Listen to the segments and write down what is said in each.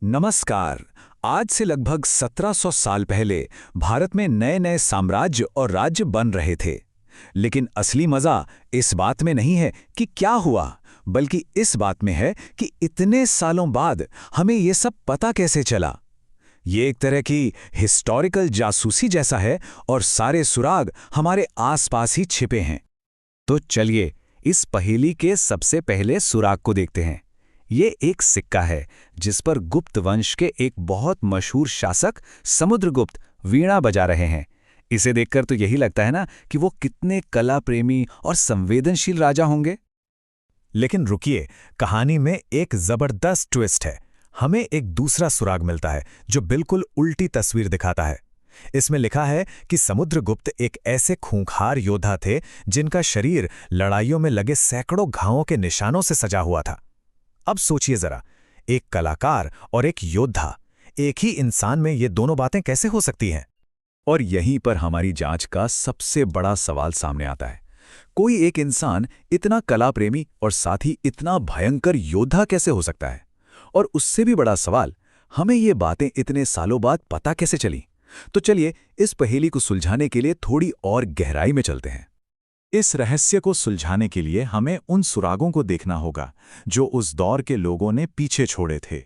नमस्कार। आज से लगभग 1700 साल पहले भारत में नए नए साम्राज्य और राज्य बन रहे थे। लेकिन असली मजा इस बात में नहीं है कि क्या हुआ, बल्कि इस बात में है कि इतने सालों बाद हमें ये सब पता कैसे चला। ये एक तरह की हिस्टोरिकल जासूसी जैसा है और सारे सुराग हमारे आसपास ही छिपे हैं। तो चलिए इस पहेली के सबसे पहले सुराग को देखते हैं। ये एक सिक्का है जिस पर गुप्त वंश के एक बहुत मशहूर शासक समुद्रगुप्त वीणा बजा रहे हैं। इसे देखकर तो यही लगता है ना कि वो कितने कला प्रेमी और संवेदनशील राजा होंगे। लेकिन रुकिए, कहानी में एक जबरदस्त ट्विस्ट है। हमें एक दूसरा सुराग मिलता है जो बिल्कुल उल्टी तस्वीर दिखाता है। इसमें लिखा है कि समुद्रगुप्त एक ऐसे खूंखार योद्धा थे जिनका शरीर लड़ाइयों में लगे सैकड़ों घावों के निशानों से सजा हुआ था। अब सोचिए जरा, एक कलाकार और एक योद्धा, एक ही इंसान में ये दोनों बातें कैसे हो सकती हैं? और यहीं पर हमारी जांच का सबसे बड़ा सवाल सामने आता है। कोई एक इंसान इतना कला प्रेमी और साथ ही इतना भयंकर योद्धा कैसे हो सकता है? और उससे भी बड़ा सवाल, हमें ये बातें इतने सालों बाद पता कैसे चली? तो चलिए इस पहेली को सुलझाने के लिए थोड़ी और गहराई में चलते हैं। इस रहस्य को सुलझाने के लिए हमें उन सुरागों को देखना होगा जो उस दौर के लोगों ने पीछे छोड़े थे।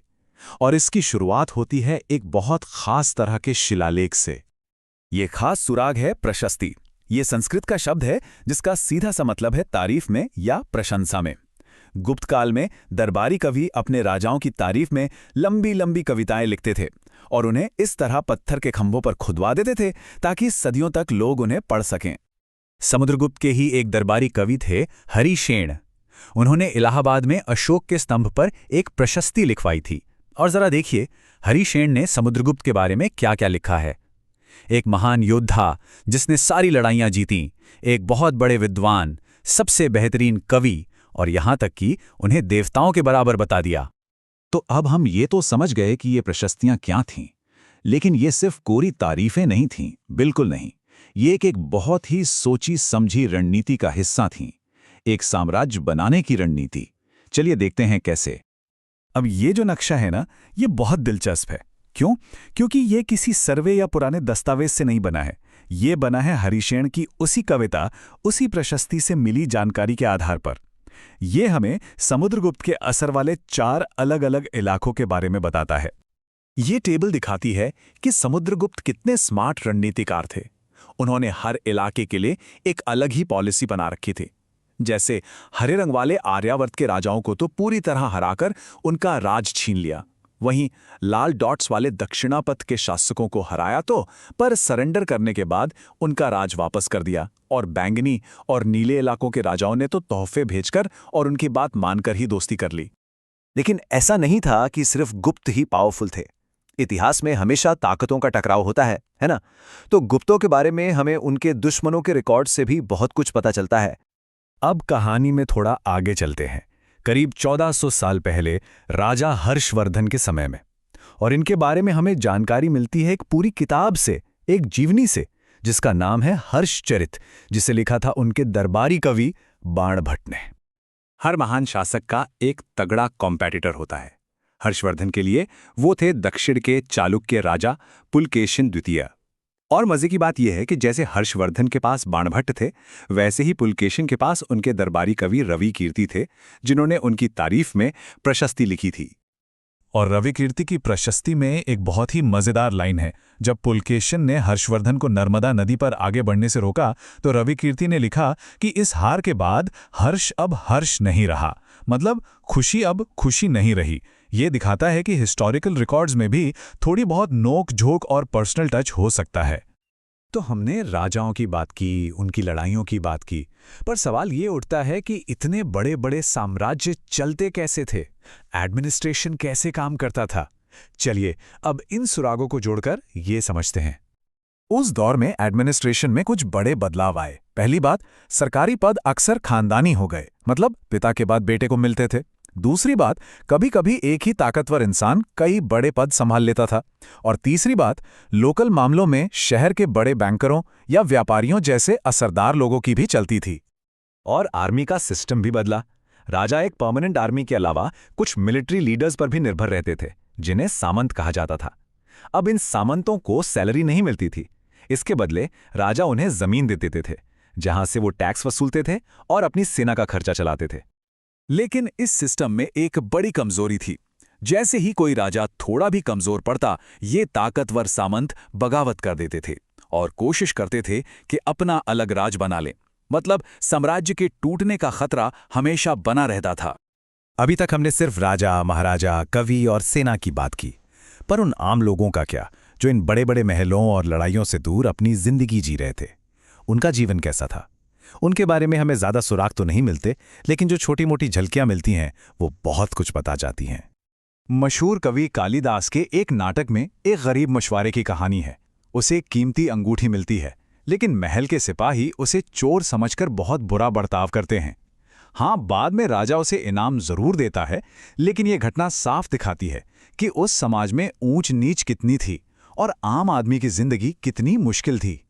और इसकी शुरुआत होती है एक बहुत खास तरह के शिलालेख से। ये खास सुराग है प्रशस्ति। ये संस्कृत का शब्द है जिसका सीधा सा मतलब है तारीफ में या प्रशंसा में। गुप्त काल में दरबारी कवि अपने राजाओं की तारीफ में लंबी लंबी कविताएं लिखते थे और उन्हें इस तरह पत्थर के खंभों पर खुदवा देते थे ताकि सदियों तक लोग उन्हें पढ़ सकें। समुद्रगुप्त के ही एक दरबारी कवि थे हरिशेन। उन्होंने इलाहाबाद में अशोक के स्तंभ पर एक प्रशस्ति लिखवाई थी। और जरा देखिए हरिशेन ने समुद्रगुप्त के बारे में क्या क्या लिखा है। एक महान योद्धा जिसने सारी लड़ाइयां जीतीं, एक बहुत बड़े विद्वान, सबसे बेहतरीन कवि और यहां तक कि उन्हें देवताओं के बराबर बता दिया। तो अब हम ये तो समझ गए कि ये प्रशस्तियां क्या थीं, लेकिन ये सिर्फ कोरी तारीफें नहीं थीं, बिल्कुल नहीं। ये एक बहुत ही सोची समझी रणनीति का हिस्सा थीं, एक साम्राज्य बनाने की रणनीति। चलिए देखते हैं कैसे। अब ये जो नक्शा है ना, ये बहुत दिलचस्प है। क्यों? क्योंकि ये किसी सर्वे या पुराने दस्तावेज से नहीं बना है। ये बना है हरिशेन की उसी कविता, उसी प्रशस्ति से मिली जानकारी के आधार पर। ये हमें समुद्रगुप्त के असर वाले 4 अलग अलग इलाकों के बारे में बताता है। ये टेबल दिखाती है कि समुद्रगुप्त कितने स्मार्ट रणनीतिकार थे। उन्होंने हर इलाके के लिए एक अलग ही पॉलिसी बना रखी थी। जैसे हरे रंग वाले आर्यावर्त के राजाओं को तो पूरी तरह हराकर उनका राज छीन लिया। वहीं लाल डॉट्स वाले दक्षिणापथ के शासकों को हराया तो, पर सरेंडर करने के बाद उनका राज वापस कर दिया। और बैंगनी और नीले इलाकों के राजाओं ने तो तोहफे भेजकर और उनकी बात मानकर ही दोस्ती कर ली। लेकिन ऐसा नहीं था कि सिर्फ गुप्त ही पावरफुल थे। इतिहास में हमेशा ताकतों का टकराव होता है ना? तो गुप्तों के बारे में हमें उनके दुश्मनों के रिकॉर्ड से भी बहुत कुछ पता चलता है। अब कहानी में थोड़ा आगे चलते हैं, करीब 1400 साल पहले राजा हर्षवर्धन के समय में। और इनके बारे में हमें जानकारी मिलती है एक पूरी किताब से, एक जीवनी से, जिसका नाम है हर्षचरित, जिसे लिखा था उनके दरबारी कवि बाणभट्ट ने। हर महान शासक का एक तगड़ा कॉम्पेटिटर होता है। हर्षवर्धन के लिए वो थे दक्षिण के चालुक्य राजा पुलकेशिन द्वितीय। और मजे की बात यह है कि जैसे हर्षवर्धन के पास बाणभट्ट थे, वैसे ही पुलकेशिन के पास उनके दरबारी कवि रविकीर्ति थे, जिन्होंने उनकी तारीफ में प्रशस्ति लिखी थी। और रविकीर्ति की प्रशस्ति में एक बहुत ही मजेदार लाइन है। जब पुलकेशिन ने हर्षवर्धन को नर्मदा नदी पर आगे बढ़ने से रोका, तो रविकीर्ति ने लिखा कि इस हार के बाद हर्ष अब हर्ष नहीं रहा, मतलब खुशी अब खुशी नहीं रही। ये दिखाता है कि हिस्टोरिकल रिकॉर्ड्स में भी थोड़ी बहुत नोक झोंक और पर्सनल टच हो सकता है। तो हमने राजाओं की बात की, उनकी लड़ाइयों की बात की, पर सवाल ये उठता है कि इतने बड़े बड़े साम्राज्य चलते कैसे थे? एडमिनिस्ट्रेशन कैसे काम करता था? चलिए अब इन सुरागों को जोड़कर ये समझते हैं। उस दौर में एडमिनिस्ट्रेशन में कुछ बड़े बदलाव आए। पहली बात, सरकारी पद अक्सर खानदानी हो गए, मतलब पिता के बाद बेटे को मिलते थे। दूसरी बात, कभी कभी एक ही ताकतवर इंसान कई बड़े पद संभाल लेता था। और तीसरी बात, लोकल मामलों में शहर के बड़े बैंकरों या व्यापारियों जैसे असरदार लोगों की भी चलती थी। और आर्मी का सिस्टम भी बदला। राजा एक परमानेंट आर्मी के अलावा कुछ मिलिट्री लीडर्स पर भी निर्भर रहते थे, जिन्हें सामंत कहा जाता था। अब इन सामंतों को सैलरी नहीं मिलती थी। इसके बदले राजा उन्हें जमीन दे देते थे, जहां से वो टैक्स वसूलते थे और अपनी सेना का खर्चा चलाते थे। लेकिन इस सिस्टम में एक बड़ी कमजोरी थी। जैसे ही कोई राजा थोड़ा भी कमजोर पड़ता, ये ताकतवर सामंत बगावत कर देते थे और कोशिश करते थे कि अपना अलग राज बना लें। मतलब साम्राज्य के टूटने का खतरा हमेशा बना रहता था। अभी तक हमने सिर्फ राजा, महाराजा, कवि और सेना की बात की, पर उन आम लोगों का क्या, जो इन बड़े बड़े महलों और लड़ाइयों से दूर अपनी जिंदगी जी रहे थे? उनका जीवन कैसा था? उनके बारे में हमें ज्यादा सुराग तो नहीं मिलते, लेकिन जो छोटी मोटी झलकियां मिलती हैं वो बहुत कुछ बता जाती हैं। मशहूर कवि कालिदास के एक नाटक में एक गरीब मशवारे की कहानी है। उसे एक कीमती अंगूठी मिलती है, लेकिन महल के सिपाही उसे चोर समझकर बहुत बुरा बर्ताव करते हैं। हाँ, बाद में राजा उसे इनाम जरूर देता है, लेकिन यह घटना साफ दिखाती है कि उस समाज में ऊंच नीच कितनी थी और आम आदमी की जिंदगी कितनी मुश्किल थी।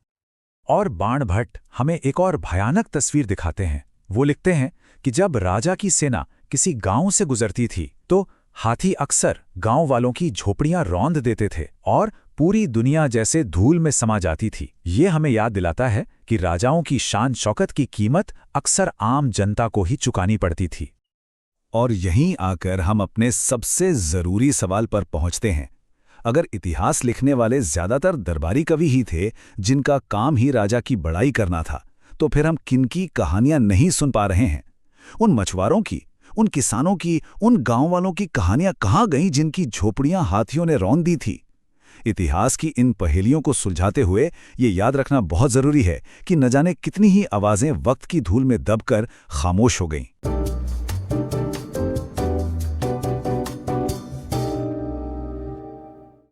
और बाणभट्ट हमें एक और भयानक तस्वीर दिखाते हैं। वो लिखते हैं कि जब राजा की सेना किसी गांव से गुजरती थी तो हाथी अक्सर गांव वालों की झोपड़ियां रौंद देते थे और पूरी दुनिया जैसे धूल में समा जाती थी। ये हमें याद दिलाता है कि राजाओं की शान शौकत की कीमत अक्सर आम जनता को ही चुकानी पड़ती थी। और यहीं आकर हम अपने सबसे जरूरी सवाल पर पहुंचते हैं। अगर इतिहास लिखने वाले ज्यादातर दरबारी कवि ही थे, जिनका काम ही राजा की बड़ाई करना था, तो फिर हम किनकी कहानियां नहीं सुन पा रहे हैं? उन मछुआरों की, उन किसानों की, उन गांव वालों की कहानियां कहाँ गईं जिनकी झोपड़ियां हाथियों ने रौंद दी थी? इतिहास की इन पहेलियों को सुलझाते हुए ये याद रखना बहुत जरूरी है कि न जाने कितनी ही आवाजें वक्त की धूल में दबकर खामोश हो गईं।